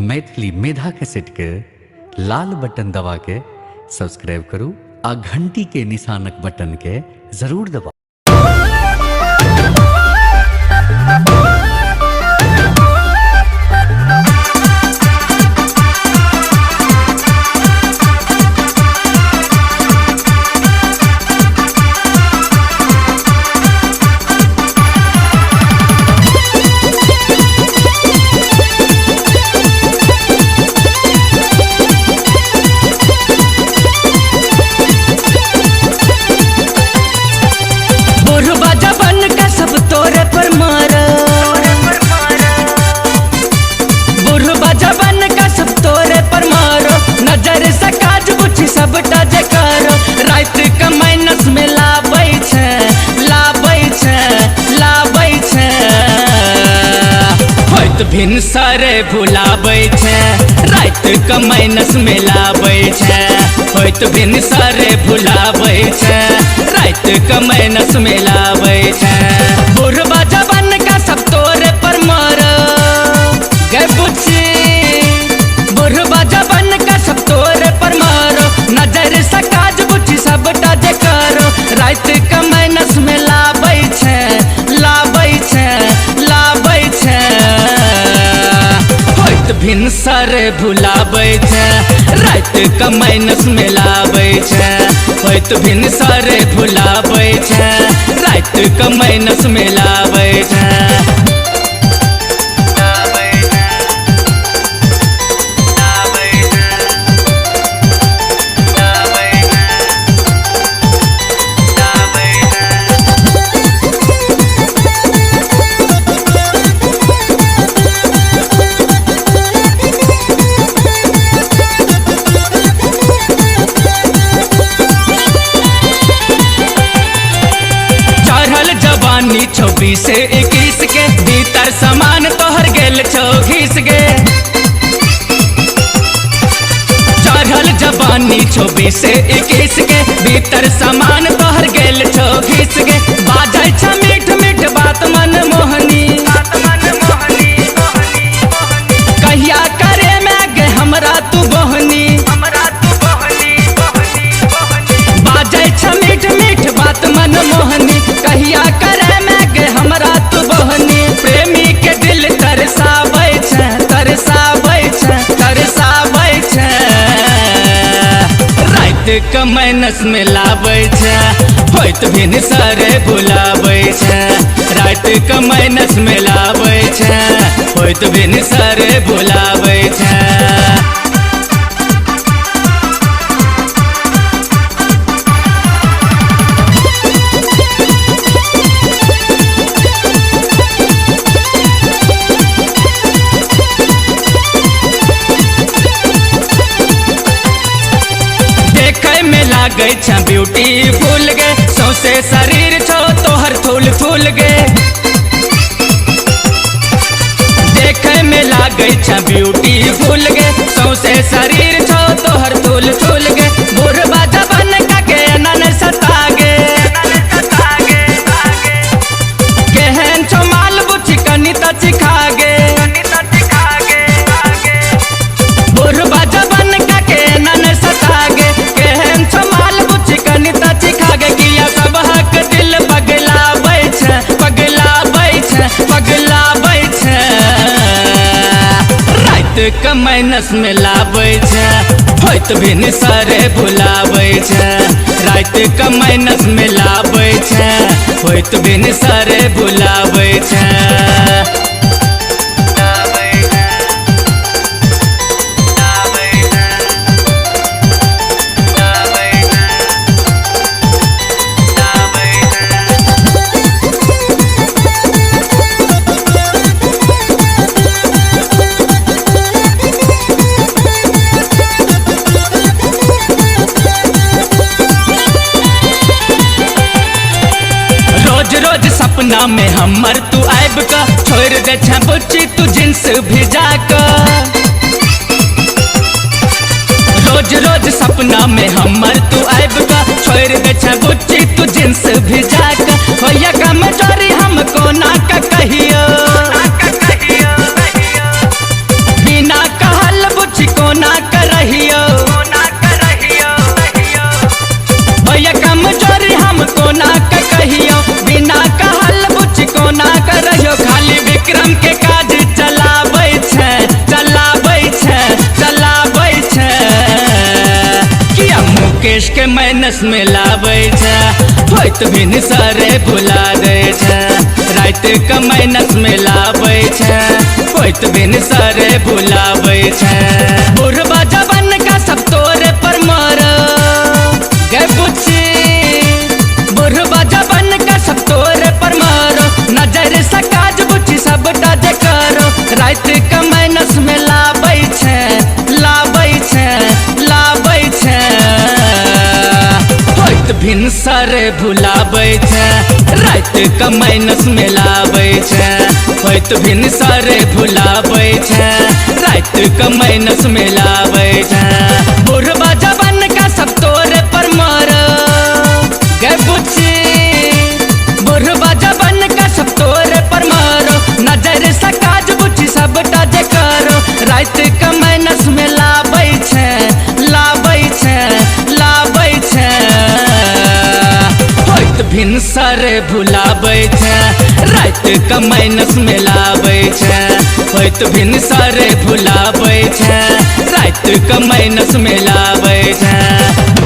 मैथिली मेधा cassette के लाल button दबा के सब्सक्राइब करू आ घंटी के निशानक बटन के जरूर दबाऊ। भिनसरे भुलाबै छै रात के माइनस में लाबै छै। होइत भिनसरे भुलाबै छै रात के माइनस में लाबै छै। बुढ़बा जवान का सब तोरे पर मारो गे बुच्ची। बुढ़बा जवान का सब तोरे पर मारो नजर से काज बुच्ची सबटा जे करो। रात के माइनस में लाबै छै लाबै छै लाबै छै। भिनसरे भुलाबै छै रात के माइनस में लाबै छै। होइत भिनसरे भुलाबै छै रात के माइनस में लाबै छै। छब्बीस से 21 के भीतर सामान तोहर गेल छो घिस गे। चढ़ल जवानी 26 से 21 के भीतर सामान तोहर गेल छो घिस गे। बाजै छ मीठ मीठ बात मन मोहनी कहिया करे में गे हमरा तू बहनी। बाजै छ मीठ मीठ बात मन मोहनी कहिया करे हमरा तू बहनी। प्रेमी के दिल तरसाबै छै तरसाबै छै तरसाबै छै। रात के माइनस में लाबै छै होइत भिनसरे भुलाबै छै। रात के माइनस में लाबै छै होइत भिनसरे भुलाबै छै। लागै छ ब्यूटीफुल गे सौसे शरीर छो तोहर थूल थूल गे। देखे में लागै छ ब्यूटीफुल गे सौसे शरीर छो तोहर थूल थूल गे। बुढ़बा जवान का के नन सता गे केहन छो माल बुच्ची कनी त चिखा गे। बुढ़बा जवान का के नन सता गे केहन छो माल बुच्ची कनी त चिखा गे। किया सब हक दिल पगलाबै छै पगलाबै छै पगलाबै छै। रात के माइनस में लाबै छै होइत भिनसरे भुलाबै छै। रात के माइनस में लाबै छै होइत भिनसरे भुलाबै छै। सपना में हमर तू आइब का छोड़ दे छ बुच्ची तू जींस भिजा का। रोज रोज सपना में हमर तू आइब का छोड़ दे छ बुच्ची तू जींस भिजा का। होया कम चोरी हमको ना का कहियो बिना कहा माइनस में लाबै छै, होइत भिनसरे भुला दै छै। रात के माइनस में लाबै छै, होइत भिनसरे भुलाबै छै। बुढ़बा जवान का सब तोरे पर मारो गे बुच्ची, बुढ़बा जवान का सब तोरे पर मारो, नजर से काज बुच्ची सबटा जे करो। रात के माइनस में लाबै छै, लाबै छै, लाबै छै, होइत भिनसरे भुलाबै छै। रात के माइनस में लाबै छै, होइत भिनसरे भुलाबै छै। रात के माइनस में लाबै छै। बुढ़बा जवान का सब तोरे पर मारो गे बुच्ची, बुढ़बा जवान का सब तोरे पर मारो, नजर से काज बुच्ची सबटा जे करो। रात के माइनस में लाबै छै, लाबै छै, लाबै छै, होइत भिनसरे भुलाबै छै। रात के माइनस में लाबै छै, होइत भिनसरे भुलाबै छै। रात के माइनस में लाबै छै।